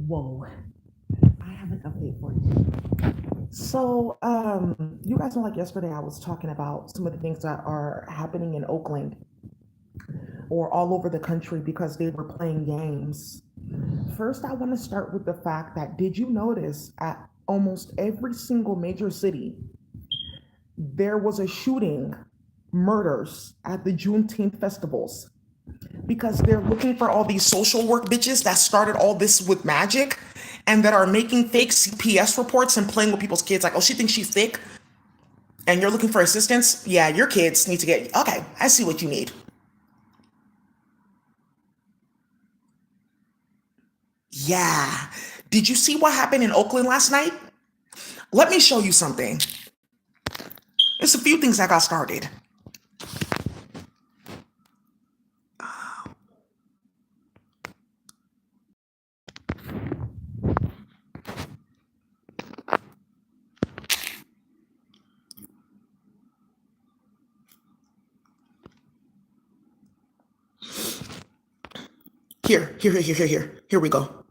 Whoa, I have an update for you. So, you guys know, like yesterday, I was talking about some of the things that are happening in Oakland or all over the country because they were playing games. First, I want to start with the fact that did you notice at almost every single major city there was a shooting, murders at the Juneteenth festivals? Because they're looking for all these social work bitches that started all this with magic and that are making fake CPS reports and playing with people's kids. Like, oh, she thinks she's thick and you're looking for assistance. Yeah, your kids need to get, okay, I see what you need. Yeah. Did you see what happened in Oakland last night? Let me show you something. There's a few things that got started. Here we go.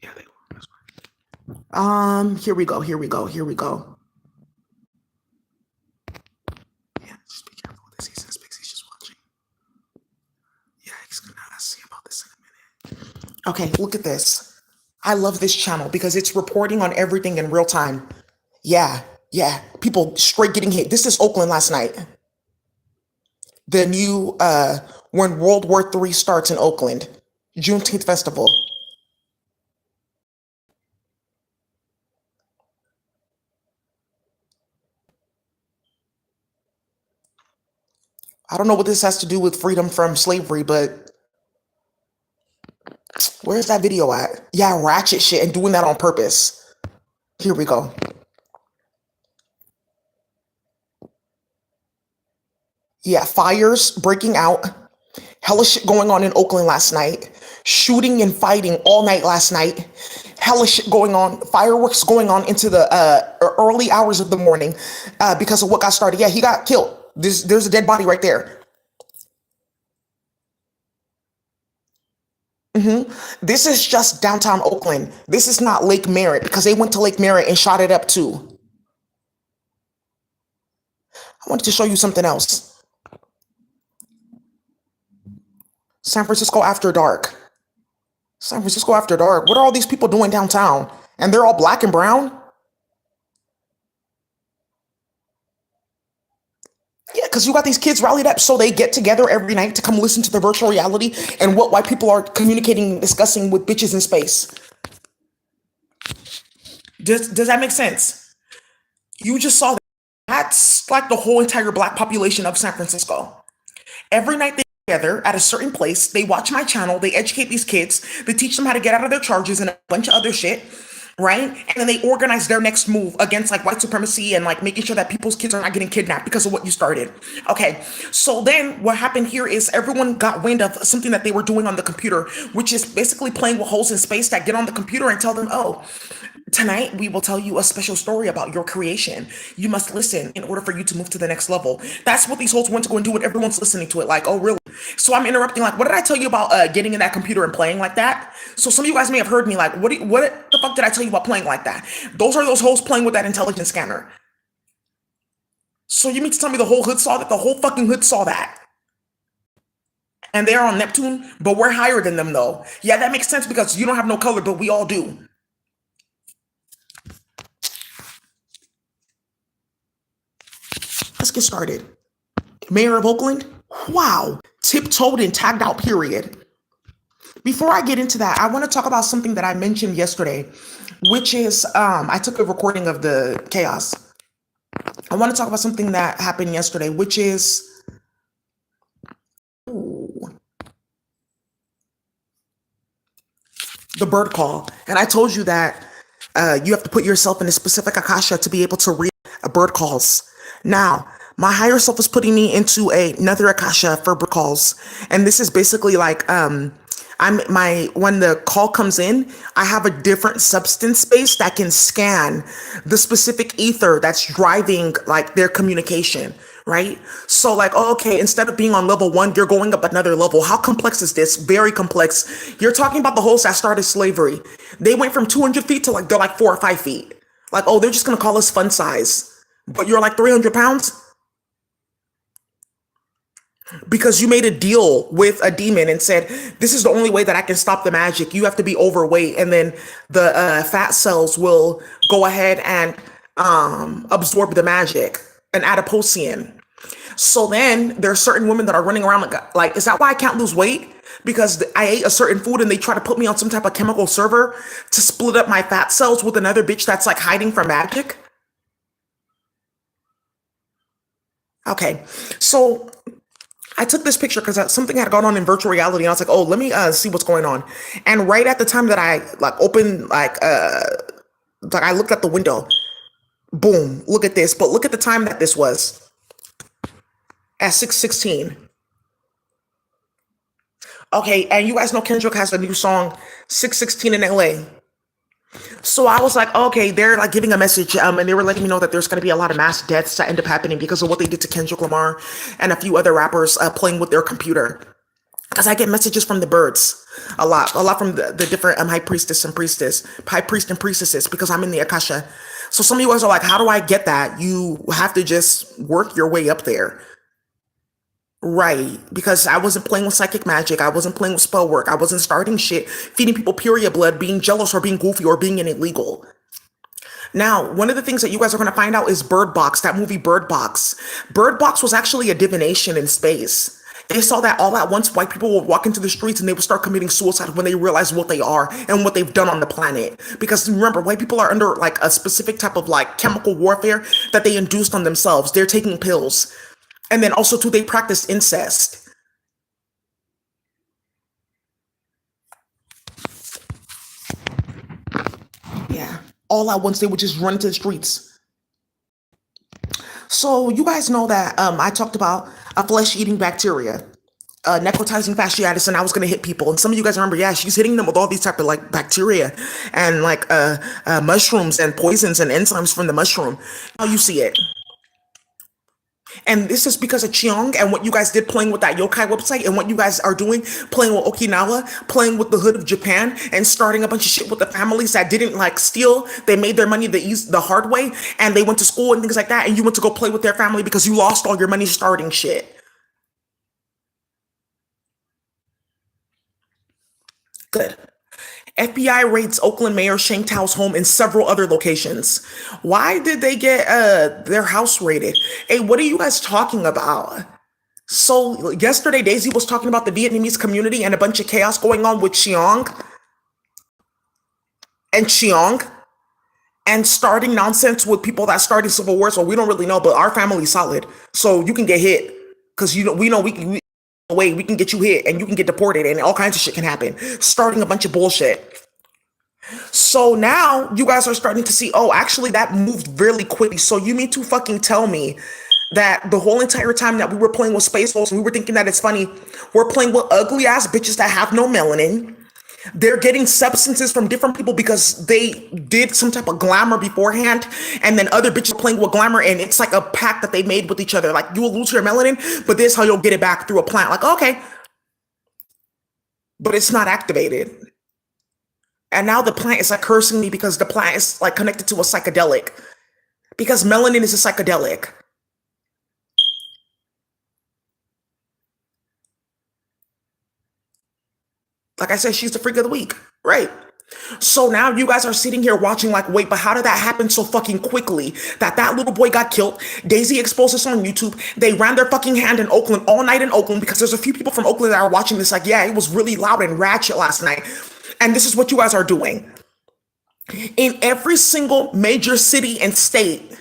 Yeah, they were. Here we go. Yeah, just be careful with this. He says Pixie's just watching. Yeah, he's gonna see about this in a minute. Okay, look at this. I love this channel because it's reporting on everything in real time. Yeah, yeah. People straight getting hit. This is Oakland last night. The new when World War III starts in Oakland. Juneteenth festival. I don't know what this has to do with freedom from slavery, but where's that video at? Yeah, ratchet shit and doing that on purpose. Here we go. Yeah, fires breaking out. Hella shit going on in Oakland last night. Shooting and fighting all night last night. Hella shit going on. Fireworks going on into the early hours of the morning because of what got started. Yeah, he got killed. There's a dead body right there. This is just downtown Oakland. This is not Lake Merritt because they went to Lake Merritt and shot it up too. I wanted to show you something else. San Francisco after dark. San Francisco after dark. What are all these people doing downtown? And they're all black and brown? Yeah, because you got these kids rallied up so they get together every night to come listen to the virtual reality and what white people are communicating and discussing with bitches in space. Does that make sense? You just saw that. That's like the whole entire black population of San Francisco. Every night they get together at a certain place, they watch my channel, they educate these kids, they teach them how to get out of their charges and a bunch of other shit, right? And then they organize their next move against like white supremacy and like making sure that people's kids are not getting kidnapped because of what you started. Okay, so then what happened here is everyone got wind of something that they were doing on the computer, which is basically playing with holes in space that get on the computer and tell them, oh, tonight, we will tell you a special story about your creation. You must listen in order for you to move to the next level. That's what these hoes went to go and do, and everyone's listening to it. Like, oh, really? So I'm interrupting. Like, what did I tell you about getting in that computer and playing like that? So some of you guys may have heard me. Like, what the fuck did I tell you about playing like that? Those are those hoes playing with that intelligence scanner. So you mean to tell me the whole hood saw that? The whole fucking hood saw that. And they're on Neptune, but we're higher than them, though. Yeah, that makes sense because you don't have no color, but we all do. Let's get started. Mayor of Oakland? Wow. Tiptoed and tagged out, period. Before I get into that, I want to talk about something that I mentioned yesterday, which is I took a recording of the chaos. I want to talk about something that happened yesterday, which is the bird call. And I told you that you have to put yourself in a specific akasha to be able to read a bird calls. Now, my higher self is putting me into another akasha for bird calls, and this is basically like when the call comes in, I have a different substance space that can scan the specific ether that's driving like their communication, right? So like, oh, okay, instead of being on level one, you're going up another level. How complex is this? Very complex. You're talking about the hosts that started slavery. They went from 200 feet to like they're like 4 or 5 feet. Like, oh, they're just gonna call us fun size, but you're like 300 pounds because you made a deal with a demon and said, this is the only way that I can stop the magic. You have to be overweight, and then the fat cells will go ahead and absorb the magic, an adipocene. So then there are certain women that are running around like, is that why I can't lose weight? Because I ate a certain food and they try to put me on some type of chemical server to split up my fat cells with another bitch that's like hiding from magic? Okay, so I took this picture because something had gone on in virtual reality, and I was like, "Oh, let me see what's going on." And right at the time that I like opened, like I looked at the window. Boom! Look at this. But look at the time that this was at 6:16. Okay, and you guys know Kendrick has a new song, 6:16 in LA. So I was like, okay, they're like giving a message, and they were letting me know that there's going to be a lot of mass deaths that end up happening because of what they did to Kendrick Lamar and a few other rappers playing with their computer. Because I get messages from the birds a lot from the different high priestess and priestess, high priest and priestesses, because I'm in the Akasha. So some of you guys are like, how do I get that? You have to just work your way up there. Right, because I wasn't playing with psychic magic. I wasn't playing with spell work. I wasn't starting shit, feeding people period blood, being jealous or being goofy or being an illegal. Now, one of the things that you guys are going to find out is Bird Box, that movie Bird Box. Bird Box was actually a divination in space. They saw that all at once white people would walk into the streets and they would start committing suicide when they realize what they are and what they've done on the planet. Because remember, white people are under like a specific type of like chemical warfare that they induced on themselves. They're taking pills. And then also too, they practice incest. Yeah. All at once they would just run to the streets. So you guys know that I talked about a flesh-eating bacteria, necrotizing fasciitis, and I was gonna hit people. And some of you guys remember, yeah, she's hitting them with all these type of like bacteria and like mushrooms and poisons and enzymes from the mushroom. Now you see it. And this is because of Cheong and what you guys did playing with that yokai website and what you guys are doing, playing with Okinawa, playing with the hood of Japan, and starting a bunch of shit with the families that didn't like steal. They made their money the hard way, and they went to school and things like that, and you went to go play with their family because you lost all your money starting shit. Good. FBI raids Oakland Mayor Sheng Tao's home and several other locations. Why did they get their house raided? Hey, what are you guys talking about? So yesterday, Daisy was talking about the Vietnamese community and a bunch of chaos going on with Cheong and starting nonsense with people that started civil wars. Well, we don't really know, but our family's solid, so you can get hit because we know we can. Way we can get you hit and you can get deported and all kinds of shit can happen, starting a bunch of bullshit. So now you guys are starting to see, oh, actually that moved really quickly. So you mean to fucking tell me that the whole entire time that we were playing with Space Wolves and we were thinking that it's funny, we're playing with ugly ass bitches that have no melanin. They're getting substances from different people because they did some type of glamour beforehand, and then other bitches are playing with glamour, and it's like a pact that they made with each other. Like, you will lose your melanin, but this is how you'll get it back through a plant. Like, okay, but it's not activated. And now the plant is like cursing me because the plant is like connected to a psychedelic. Because melanin is a psychedelic. Like I said, she's the freak of the week, right? So now you guys are sitting here watching like, wait, but how did that happen so fucking quickly? That little boy got killed. Daisy exposed this on YouTube. They ran their fucking hand in Oakland all night in Oakland because there's a few people from Oakland that are watching this like, yeah, it was really loud and ratchet last night. And this is what you guys are doing. In every single major city and state,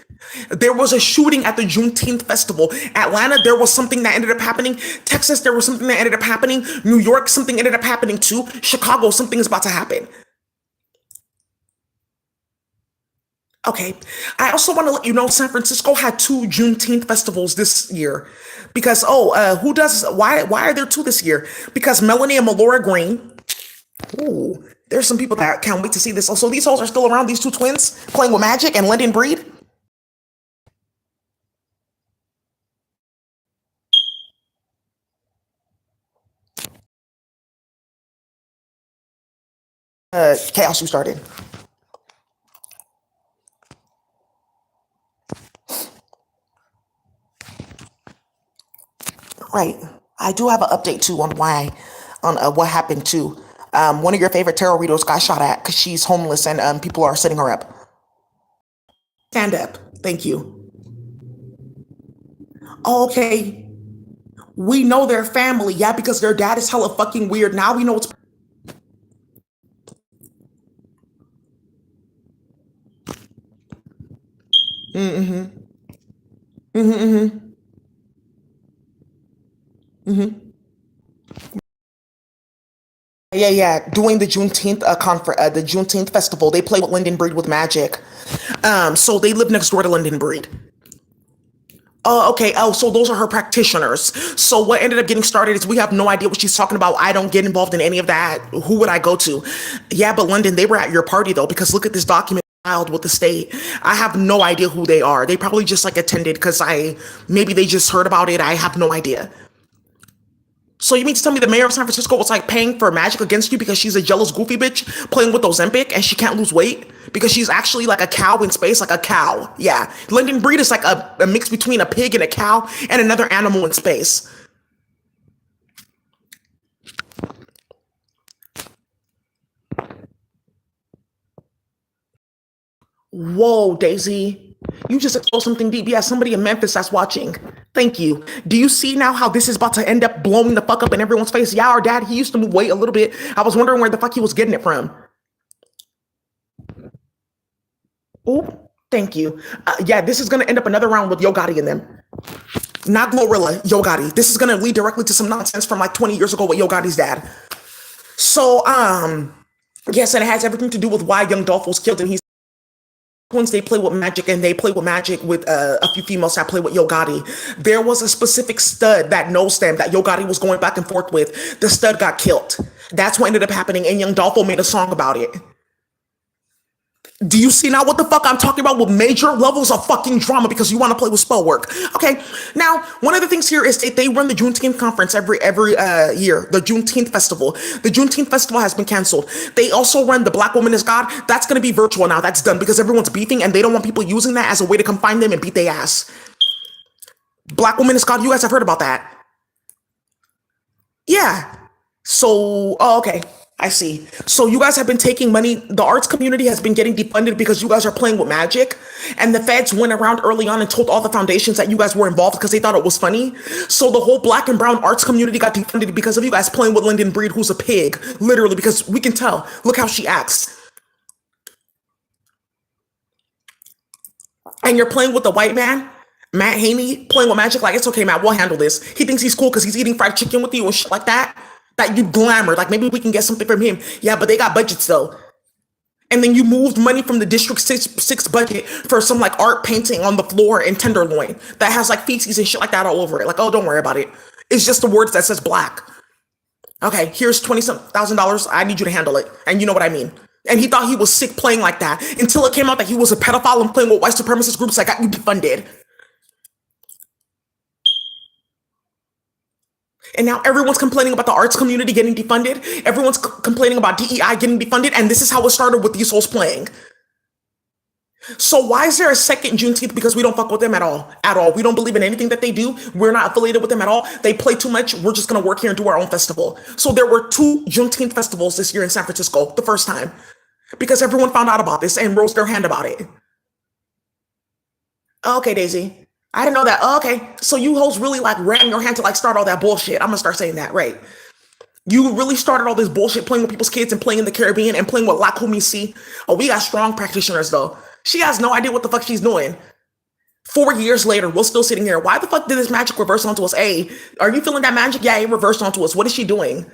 there was a shooting at the Juneteenth festival. Atlanta, there was something that ended up happening. Texas, there was something that ended up happening. New York, something ended up happening too. Chicago, something is about to happen. Okay. I also want to let you know San Francisco had two Juneteenth festivals this year. Because, who does, why are there two this year? Because Melanie and Melora Green Ooh, there's some people that can't wait to see this. So these hoes are still around, these two twins playing with magic and London breed? Chaos, you started. Right. I do have an update too on what happened to one of your favorite tarot readers got shot at because she's homeless and people are setting her up. Stand up. Thank you. Oh, okay. We know their family, yeah, because their dad is hella fucking weird. Now we know it's. Mm-hmm. Mm-hmm. Mm-hmm. Mm-hmm. Yeah, yeah. Doing the Juneteenth the Juneteenth festival, they play with London Breed with magic. So they live next door to London Breed. Oh, okay. Oh, so those are her practitioners. So what ended up getting started is we have no idea what she's talking about. I don't get involved in any of that. Who would I go to? Yeah, but London, they were at your party though, because look at this document filed with the state. I have no idea who they are. They probably just like attended because maybe they just heard about it. I have no idea. So you mean to tell me the mayor of San Francisco was like paying for magic against you because she's a jealous goofy bitch playing with Ozempic and she can't lose weight because she's actually like a cow in space, like a cow. Yeah, London breed is like a mix between a pig and a cow and another animal in space. Whoa, Daisy, you just exposed something deep. Yeah, somebody in Memphis that's watching. Thank you. Do you see now how this is about to end up blowing the fuck up in everyone's face? Yeah, our dad, he used to move weight a little bit. I was wondering where the fuck he was getting it from. Oh, thank you. Yeah, this is gonna end up another round with Yo Gotti in them. Not Glorilla, Yo Gotti. This is gonna lead directly to some nonsense from like 20 years ago with Yo Gotti's dad. So, yes, and it has everything to do with why Young Dolph was killed. And he's twins, they play with magic and they play with magic with a few females that play with Yo Gotti. There was a specific stud that knows them that Yo Gotti was going back and forth with. The stud got killed. That's what ended up happening, and Young Dolpho made a song about it. Do you see now what the fuck I'm talking about with major levels of fucking drama because you want to play with spell work? Okay, now one of the things here is they run the Juneteenth conference every year, the Juneteenth festival. The Juneteenth festival has been canceled. They also run the Black Woman is God. That's gonna be virtual now. That's done because everyone's beefing and they don't want people using that as a way to confine them and beat their ass. Black Woman is God. You guys have heard about that? Yeah. So, oh, okay. I see. So you guys have been taking money. The arts community has been getting defunded because you guys are playing with magic. And the feds went around early on and told all the foundations that you guys were involved because they thought it was funny. So the whole black and brown arts community got defunded because of you guys playing with Lyndon Breed, who's a pig. Literally, because we can tell. Look how she acts. And you're playing with the white man, Matt Haney, playing with magic. Like, it's okay, Matt, we'll handle this. He thinks he's cool because he's eating fried chicken with you and shit like that. That you glamour. Like, maybe we can get something from him. Yeah, but they got budgets though. And then you moved money from the District 6 budget for some like art painting on the floor in Tenderloin that has like feces and shit like that all over it. Like, oh, don't worry about it. It's just the words that says black. Okay, here's 20 some thousand dollars. I need you to handle it. And you know what I mean. And he thought he was sick playing like that until it came out that he was a pedophile and playing with white supremacist groups that got you defunded. And now everyone's complaining about the arts community getting defunded. Everyone's complaining about DEI getting defunded. And this is how it started with these souls playing. So why is there a second Juneteenth? Because we don't fuck with them at all. At all. We don't believe in anything that they do. We're not affiliated with them at all. They play too much. We're just going to work here and do our own festival. So there were two Juneteenth festivals this year in San Francisco, the first time. Because everyone found out about this and rose their hand about it. Okay, Daisy. I didn't know that. Oh, okay. So you hoes really like ran your hand to like start all that bullshit. I'm gonna start saying that, right? You really started all this bullshit playing with people's kids and playing in the Caribbean and playing with La Comisi. Oh, we got strong practitioners though. She has no idea what the fuck she's doing. 4 years later, we're still sitting here. Why the fuck did this magic reverse onto us? Hey, are you feeling that magic? Yeah, it reversed onto us. What is she doing?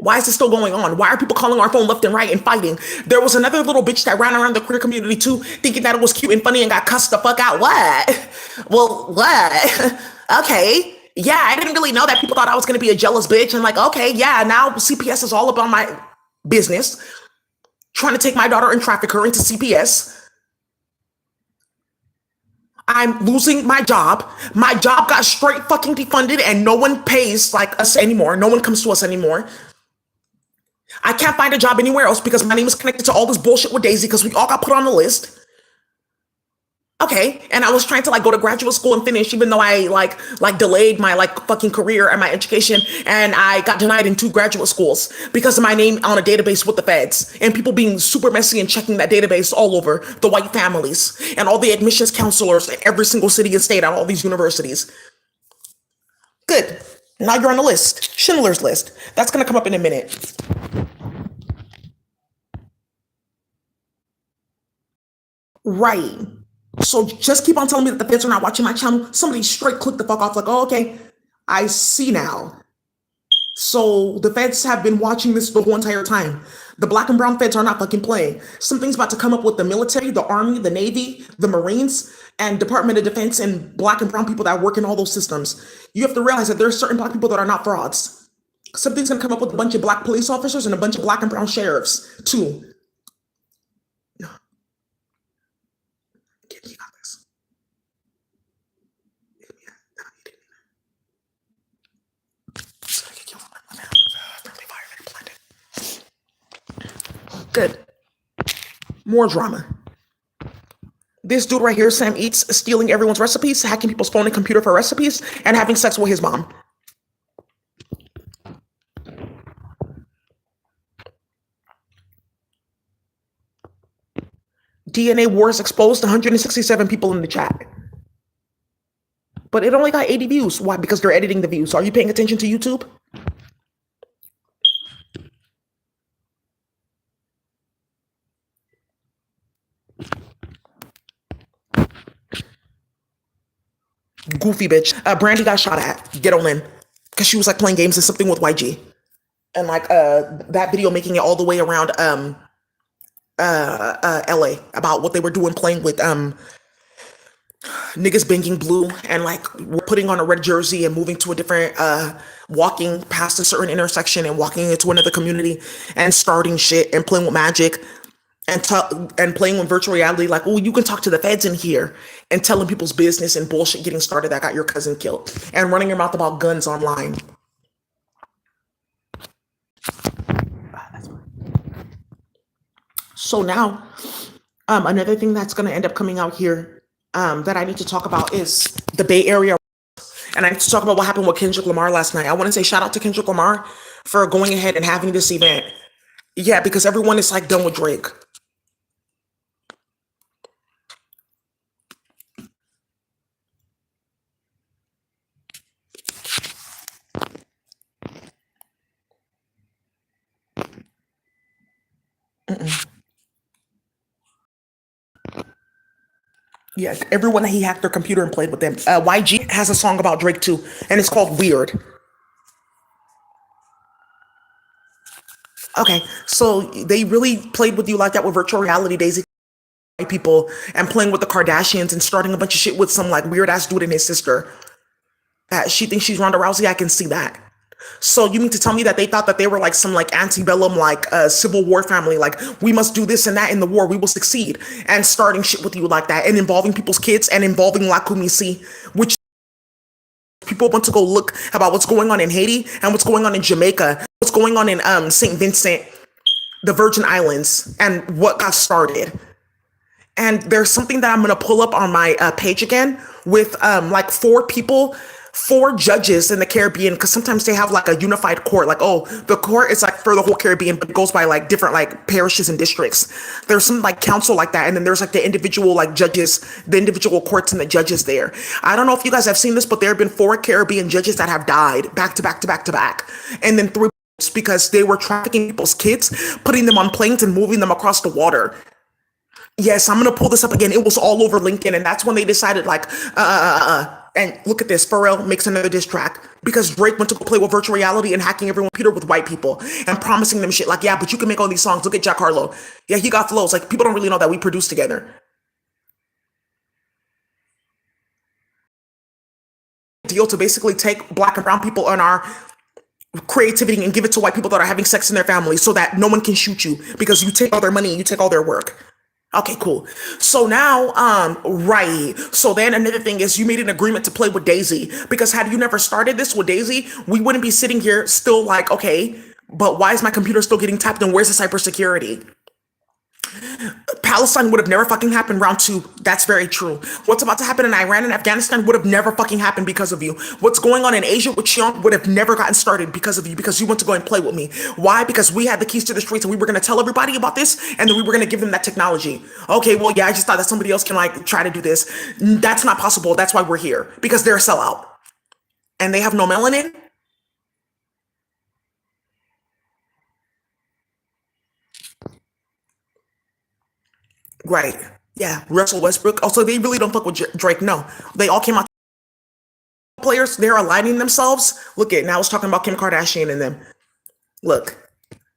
Why is this still going on? Why are people calling our phone left and right and fighting? There was another little bitch that ran around the queer community too, thinking that it was cute and funny and got cussed the fuck out. What? Well, what? Okay. Yeah, I didn't really know that people thought I was going to be a jealous bitch. And like, okay, yeah, now CPS is all about my business, trying to take my daughter and traffic her into CPS. I'm losing my job. My job got straight fucking defunded and no one pays like us anymore. No one comes to us anymore. I can't find a job anywhere else because my name is connected to all this bullshit with Daisy because we all got put on the list. Okay, and I was trying to like go to graduate school and finish, even though I like delayed my like fucking career and my education, and I got denied in 2 graduate schools because of my name on a database with the feds and people being super messy and checking that database all over the white families and all the admissions counselors in every single city and state at all these universities. Good. Now you're on the list, Schindler's List. That's gonna come up in a minute. Right. So just keep on telling me that the feds are not watching my channel. Somebody straight click the fuck off like, oh, okay, I see now. So the feds have been watching this the whole entire time. The black and brown feds are not fucking playing. Something's about to come up with the military, the army, the navy, the marines, and Department of Defense and black and brown people that work in all those systems. You have to realize that there are certain black people that are not frauds. Something's gonna come up with a bunch of black police officers and a bunch of black and brown sheriffs too. You got this. Good. More drama. This dude right here, Sam Eats, stealing everyone's recipes, hacking people's phone and computer for recipes, and having sex with his mom. DNA wars exposed, 167 people in the chat. But it only got 80 views. Why? Because they're editing the views. Are you paying attention to YouTube? Goofy bitch. Brandy got shot at. Get on in. Because she was like playing games and something with YG. And like that video making it all the way around LA about what they were doing playing with niggas banging blue and like putting on a red jersey and moving to a different walking past a certain intersection and walking into another community and starting shit and playing with magic and playing with virtual reality, like, oh, you can talk to the feds in here, and telling people's business and bullshit getting started that got your cousin killed, and running your mouth about guns online. So now, another thing that's going to end up coming out here that I need to talk about is the Bay Area. And I need to talk about what happened with Kendrick Lamar last night. I want to say shout out to Kendrick Lamar for going ahead and having this event. Yeah, because everyone is like done with Drake. Yeah, everyone that he hacked their computer and played with them. YG has a song about Drake too, and it's called Weird. Okay, so they really played with you like that with virtual reality, Daisy. People and playing with the Kardashians and starting a bunch of shit with some like weird ass dude and his sister. That she thinks she's Ronda Rousey. I can see that. So you mean to tell me that they thought that they were like some like antebellum like Civil War family, like we must do this and that in the war, we will succeed, and starting shit with you like that and involving people's kids and involving La Kumisi, which people want to go look about what's going on in Haiti and what's going on in Jamaica, what's going on in St. Vincent, the Virgin Islands, and what got started. And there's something that I'm going to pull up on my page again with like 4 judges in the Caribbean, because sometimes they have like a unified court, like, oh, the court is like for the whole Caribbean, but it goes by like different like parishes and districts. There's some like council like that, and then there's like the individual like judges, the individual courts and the judges there. I don't know if you guys have seen this, but there have been 4 Caribbean judges that have died back to back to back to back, and then 3 because they were trafficking people's kids, putting them on planes and moving them across the water. Yes, I'm gonna pull this up again. It was all over LinkedIn, and that's when they decided like, and look at this, Pharrell makes another diss track because Drake went to go play with virtual reality and hacking everyone computer with white people and promising them shit like, yeah, but you can make all these songs. Look at Jack Harlow. Yeah, he got flows. Like, people don't really know that we produced together. Deal to basically take black and brown people on our creativity and give it to white people that are having sex in their families so that no one can shoot you because you take all their money and you take all their work. Okay, cool. So now, right. So then another thing is you made an agreement to play with Daisy because had you never started this with Daisy, we wouldn't be sitting here still like, okay, but why is my computer still getting tapped and where's the cybersecurity? Palestine would have never fucking happened round two. That's very true. What's about to happen in Iran and Afghanistan would have never fucking happened because of you. What's going on in Asia with Xiong would have never gotten started because of you, because you went to go and play with me. Why? Because we had the keys to the streets and we were going to tell everybody about this and then we were going to give them that technology. Okay, well, yeah, I just thought that somebody else can like try to do this. That's not possible. That's why we're here, because they're a sellout and they have no melanin. Right. Yeah. Russell Westbrook. Also, they really don't fuck with Drake. No, they all came out players. They're aligning themselves. Look at now. I was talking about Kim Kardashian and them. Look,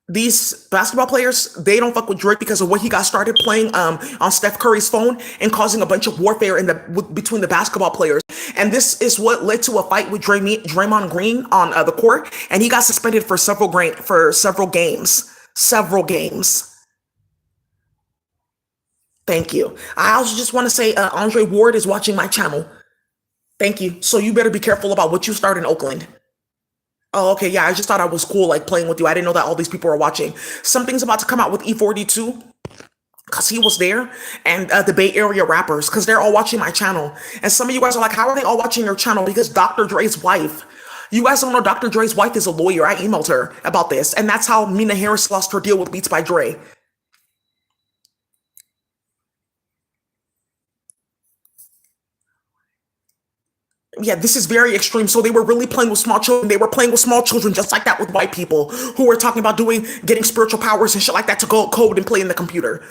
these basketball players, they don't fuck with Drake because of what he got started playing on Steph Curry's phone and causing a bunch of warfare in the between the basketball players. And this is what led to a fight with Draymond Green on the court, and he got suspended for several games. Several games. Thank you. I also just want to say Andre Ward is watching my channel. Thank you. So you better be careful about what you start in Oakland. Oh, okay. Yeah, I just thought I was cool, like playing with you. I didn't know that all these people are watching. Something's about to come out with E42 because he was there, and the Bay Area rappers because they're all watching my channel. And some of you guys are like, how are they all watching your channel? Because Dr. Dre's wife. You guys don't know Dr. Dre's wife is a lawyer. I emailed her about this, and that's how Mina Harris lost her deal with Beats by Dre. Yeah, this is very extreme. So they were really playing with small children. They were playing with small children just like that with white people who were talking about getting spiritual powers and shit like that to go code and play in the computer.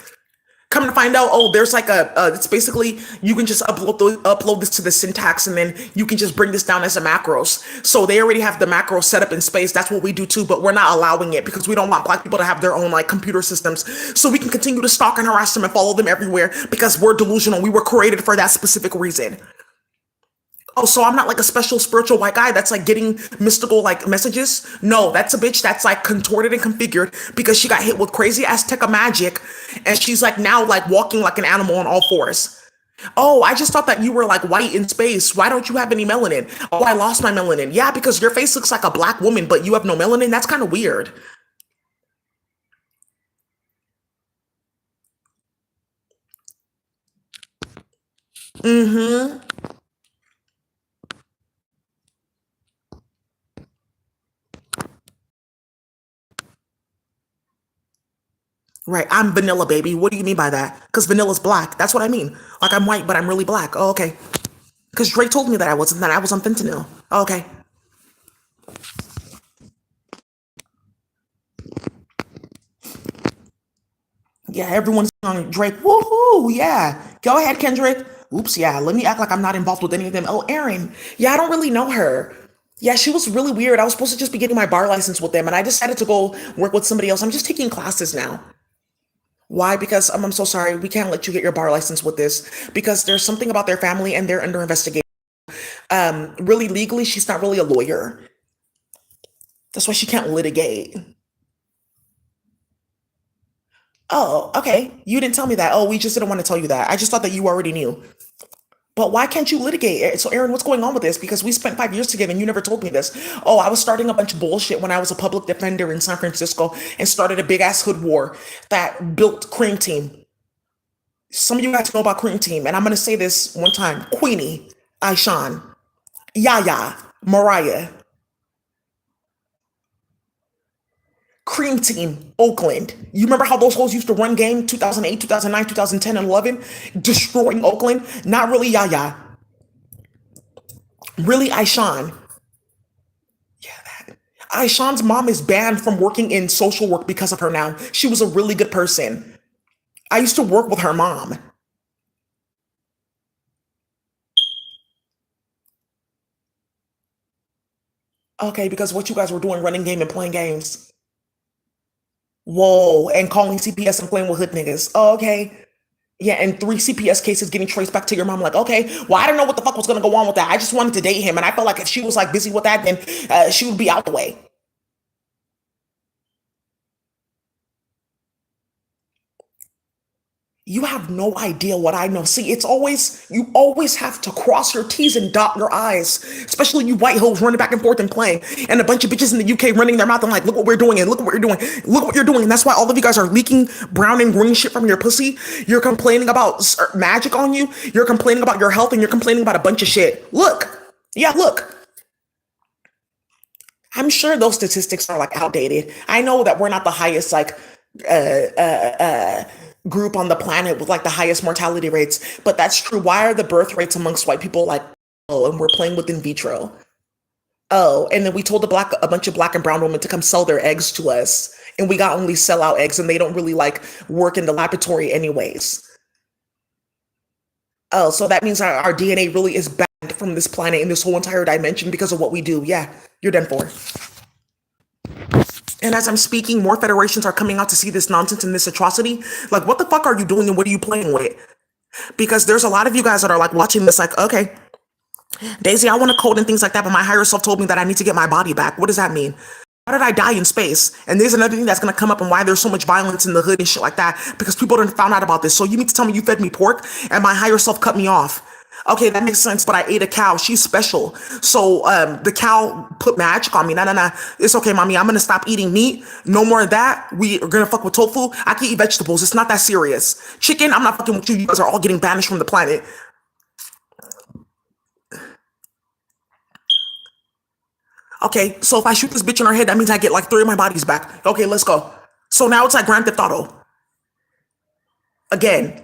Come to find out, oh, there's like it's basically, you can just upload this to the syntax and then you can just bring this down as a macros. So they already have the macros set up in space. That's what we do too, but we're not allowing it because we don't want black people to have their own like computer systems. So we can continue to stalk and harass them and follow them everywhere because we're delusional. We were created for that specific reason. Oh, so I'm not like a special spiritual white guy that's like getting mystical like messages. No, that's a bitch that's like contorted and configured because she got hit with crazy Azteca magic and she's like now like walking like an animal on all fours. Oh, I just thought that you were like white in space. Why don't you have any melanin? Oh, I lost my melanin. Yeah, because your face looks like a black woman, but you have no melanin. That's kind of weird. Mm-hmm. Right. I'm vanilla, baby. What do you mean by that? Because vanilla's black. That's what I mean. Like I'm white, but I'm really black. Oh, okay. Because Drake told me that I wasn't, that I was on fentanyl. Oh, okay. Yeah, everyone's on Drake. Woohoo! Yeah. Go ahead, Kendrick. Oops, yeah. Let me act like I'm not involved with any of them. Oh, Erin. Yeah, I don't really know her. Yeah, she was really weird. I was supposed to just be getting my bar license with them, and I decided to go work with somebody else. I'm just taking classes now. Why? Because I'm so sorry. We can't let you get your bar license with this because there's something about their family and they're under investigation. Really legally, she's not really a lawyer. That's why she can't litigate. Oh, okay. You didn't tell me that. Oh, we just didn't want to tell you that. I just thought that you already knew. But why can't you litigate? So, Aaron, what's going on with this? Because we spent 5 years together and you never told me this. Oh, I was starting a bunch of bullshit when I was a public defender in San Francisco and started a big ass hood war that built Cream Team. Some of you guys know about Cream Team, and I'm going to say this one time Queenie, Aishan, Yaya, Mariah, Cream Team, Oakland. You remember how those hoes used to run game 2008, 2009, 2010, and 11? Destroying Oakland? Not really Yaya. Really Aishan. Yeah, that. Aishan's mom is banned from working in social work because of her now. She was a really good person. I used to work with her mom. Okay, because what you guys were doing, running game and playing games. Whoa, and calling CPS and playing with hood niggas. Oh, okay. Yeah, and three CPS cases getting traced back to your mom. Like, okay, well, I don't know what the fuck was gonna go on with that. I just wanted to date him, and I felt like if she was like busy with that, then she would be out the way. You have no idea what I know. See, you always have to cross your T's and dot your I's, especially you white hoes running back and forth and playing, and a bunch of bitches in the UK running their mouth and like, look what we're doing, and look what we're doing, look what you're doing. And that's why all of you guys are leaking brown and green shit from your pussy. You're complaining about magic on you. You're complaining about your health, and you're complaining about a bunch of shit. Look. Yeah, look. I'm sure those statistics are like outdated. I know that we're not the highest like group on the planet with like the highest mortality rates, but that's true. Why are the birth rates amongst white people like oh, and we're playing with in vitro? Oh, and then we told a bunch of black and brown women to come sell their eggs to us, and we got only sell out eggs, and they don't really like work in the laboratory anyways. Oh, so that means our DNA really is banned from this planet and this whole entire dimension because of what we do. Yeah, you're done for. And as I'm speaking, more federations are coming out to see this nonsense and this atrocity. Like, what the fuck are you doing and what are you playing with? Because there's a lot of you guys that are like watching this, like, okay, Daisy, I want to code and things like that, but my higher self told me that I need to get my body back. What does that mean? How did I die in space? And there's another thing that's going to come up and why there's so much violence in the hood and shit like that, because people didn't found out about this. So you need to tell me you fed me pork and my higher self cut me off. Okay, that makes sense, but I ate a cow. She's special. So the cow put magic on me. No. It's okay, mommy. I'm going to stop eating meat. No more of that. We are going to fuck with tofu. I can eat vegetables. It's not that serious. Chicken, I'm not fucking with you. You guys are all getting banished from the planet. Okay, so if I shoot this bitch in her head, that means I get like 3 of my bodies back. Okay, let's go. So now it's like Grand Theft Auto. Again.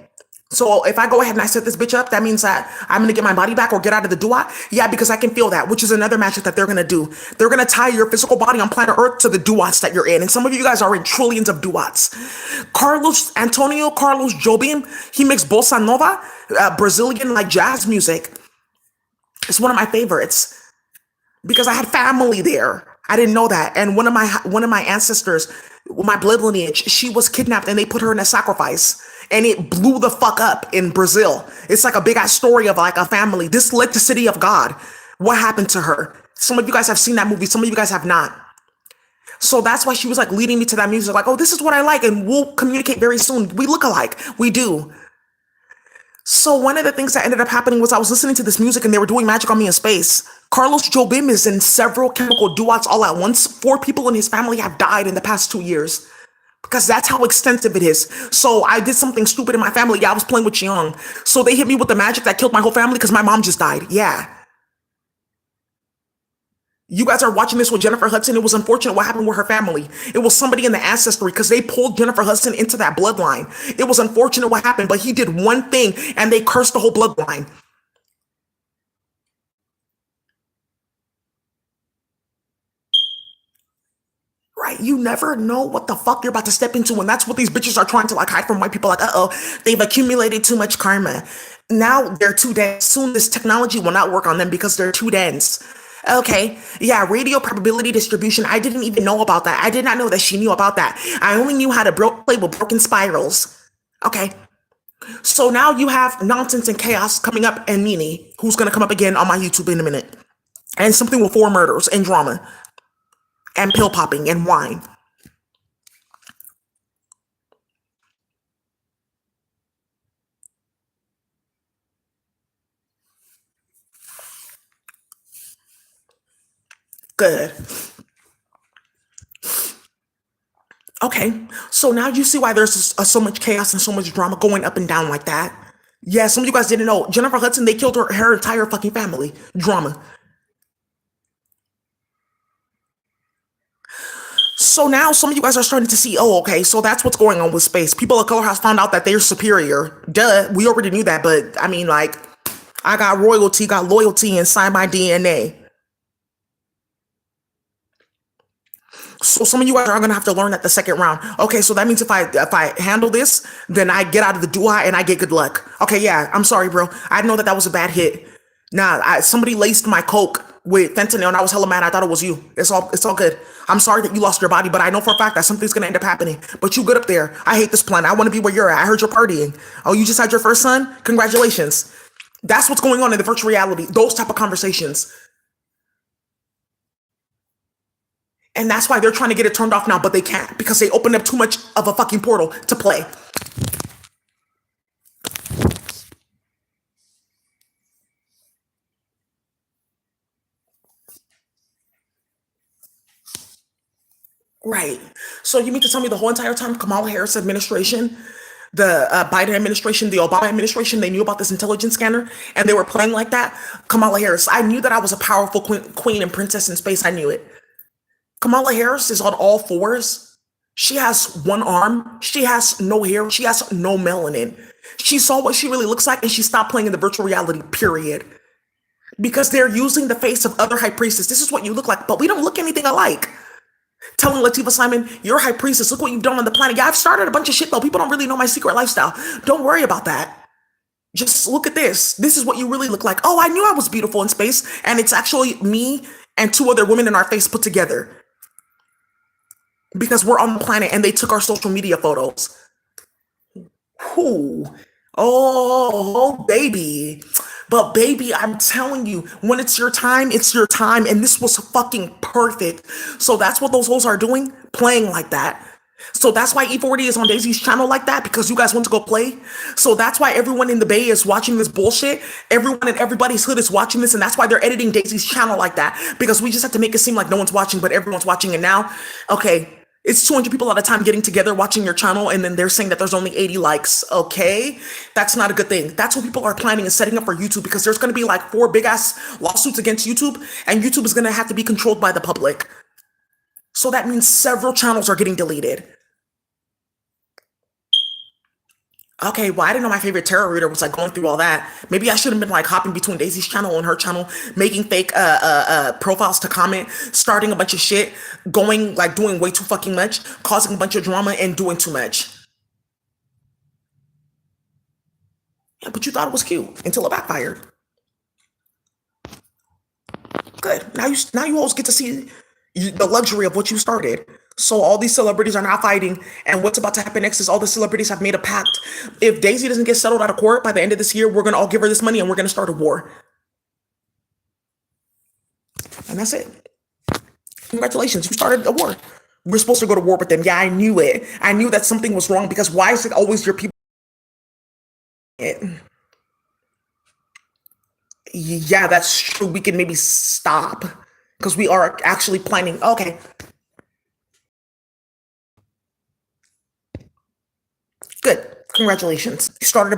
So if I go ahead and I set this bitch up, that means that I'm gonna get my body back or get out of the duat. Yeah, because I can feel that, which is another magic that they're gonna do. They're gonna tie your physical body on planet Earth to the duats that you're in. And some of you guys are in trillions of duats. Antonio Carlos Jobim, he makes bossa nova, Brazilian like jazz music. It's one of my favorites because I had family there. I didn't know that. And one of my ancestors, my blood lineage, she was kidnapped and they put her in a sacrifice. And it blew the fuck up in Brazil. It's like a big ass story of like a family. This led to City of God. What happened to her? Some of you guys have seen that movie. Some of you guys have not. So that's why she was like leading me to that music. Like, oh, this is what I like. And we'll communicate very soon. We look alike. We do. So one of the things that ended up happening was I was listening to this music and they were doing magic on me in space. Carlos Jobim is in several chemical duats all at once. 4 people in his family have died in the past 2 years. Because that's how extensive it is. So I did something stupid in my family. Yeah, I was playing with Young. So they hit me with the magic that killed my whole family because my mom just died. Yeah. You guys are watching this with Jennifer Hudson. It was unfortunate what happened with her family. It was somebody in the Ancestry because they pulled Jennifer Hudson into that bloodline. It was unfortunate what happened, but he did one thing and they cursed the whole bloodline. Right? You never know what the fuck you're about to step into. And that's what these bitches are trying to like hide from white people. Like, uh-oh, they've accumulated too much karma. Now they're too dense. Soon this technology will not work on them because they're too dense. Okay, yeah, radio probability distribution. I didn't even know about that. I did not know that she knew about that. I only knew how to play with broken spirals. Okay, so now you have nonsense and chaos coming up and Nini, who's going to come up again on my YouTube in a minute. And something with 4 murders and drama and pill popping and wine. Good. Okay, so now you see why there's so much chaos and so much drama going up and down like that. Yeah, some of you guys didn't know. Jennifer Hudson, they killed her entire fucking family. Drama. So now some of you guys are starting to see, oh, okay, so that's what's going on with space. People of color has found out that they're superior. Duh, we already knew that, but I mean, like, I got royalty, got loyalty inside my DNA. So some of you guys are gonna have to learn that the second round. Okay, so that means if I handle this, then I get out of the dua and I get good luck. Okay, yeah, I'm sorry, bro. I know that was a bad hit. Nah, somebody laced my coke with fentanyl and I was hella mad. I thought it was you. It's all good. I'm sorry that you lost your body, but I know for a fact that something's gonna end up happening. But you good up there. I hate this planet. I want to be where you're at. I heard you're partying. Oh, you just had your first son? Congratulations. That's what's going on in the virtual reality. Those type of conversations. And that's why they're trying to get it turned off now, but they can't because they opened up too much of a fucking portal to play. Right. So you mean to tell me the whole entire time Kamala Harris administration, the Biden administration, the Obama administration, they knew about this intelligence scanner and they were playing like that? Kamala Harris, I knew that I was a powerful queen and princess in space. I knew it. Kamala Harris is on all fours. She has one arm. She has no hair. She has no melanin. She saw what she really looks like and she stopped playing in the virtual reality, period. Because they're using the face of other high priestess. This is what you look like, but we don't look anything alike. Telling Latifah Simon, you're a high priestess. Look what you've done on the planet. Yeah, I've started a bunch of shit though. People don't really know my secret lifestyle. Don't worry about that. Just look at this. This is what you really look like. Oh, I knew I was beautiful in space. And it's actually me and two other women in our face put together. Because we're on the planet and they took our social media photos. Who? Oh, baby. But baby, I'm telling you, when it's your time, it's your time. And this was fucking perfect. So that's what those hoes are doing, playing like that. So that's why E40 is on Daisy's channel like that, because you guys went to go play. So that's why everyone in the Bay is watching this bullshit. Everyone in everybody's hood is watching this, and that's why they're editing Daisy's channel like that. Because we just have to make it seem like no one's watching, but everyone's watching it now. Okay, it's 200 people at a time getting together watching your channel, and then they're saying that there's only 80 likes. Okay, that's not a good thing. That's what people are planning and setting up for YouTube, because there's going to be like 4 big ass lawsuits against YouTube, and YouTube is going to have to be controlled by the public. So that means several channels are getting deleted. Okay, well, I didn't know my favorite tarot reader was like going through all that. Maybe I should have been like hopping between Daisy's channel and her channel, making fake profiles to comment, starting a bunch of shit, going like doing way too fucking much, causing a bunch of drama and doing too much. Yeah, but you thought it was cute until it backfired. Good. Now you always get to see the luxury of what you started. So all these celebrities are now fighting, and what's about to happen next is all the celebrities have made a pact. If Daisy doesn't get settled out of court by the end of this year, we're gonna all give her this money and we're gonna start a war. And that's it. Congratulations, you started a war. We're supposed to go to war with them. Yeah, I knew it. I knew that something was wrong, because why is it always your people? Yeah, that's true. We can maybe stop because we are actually planning. Okay, good. Congratulations. You started a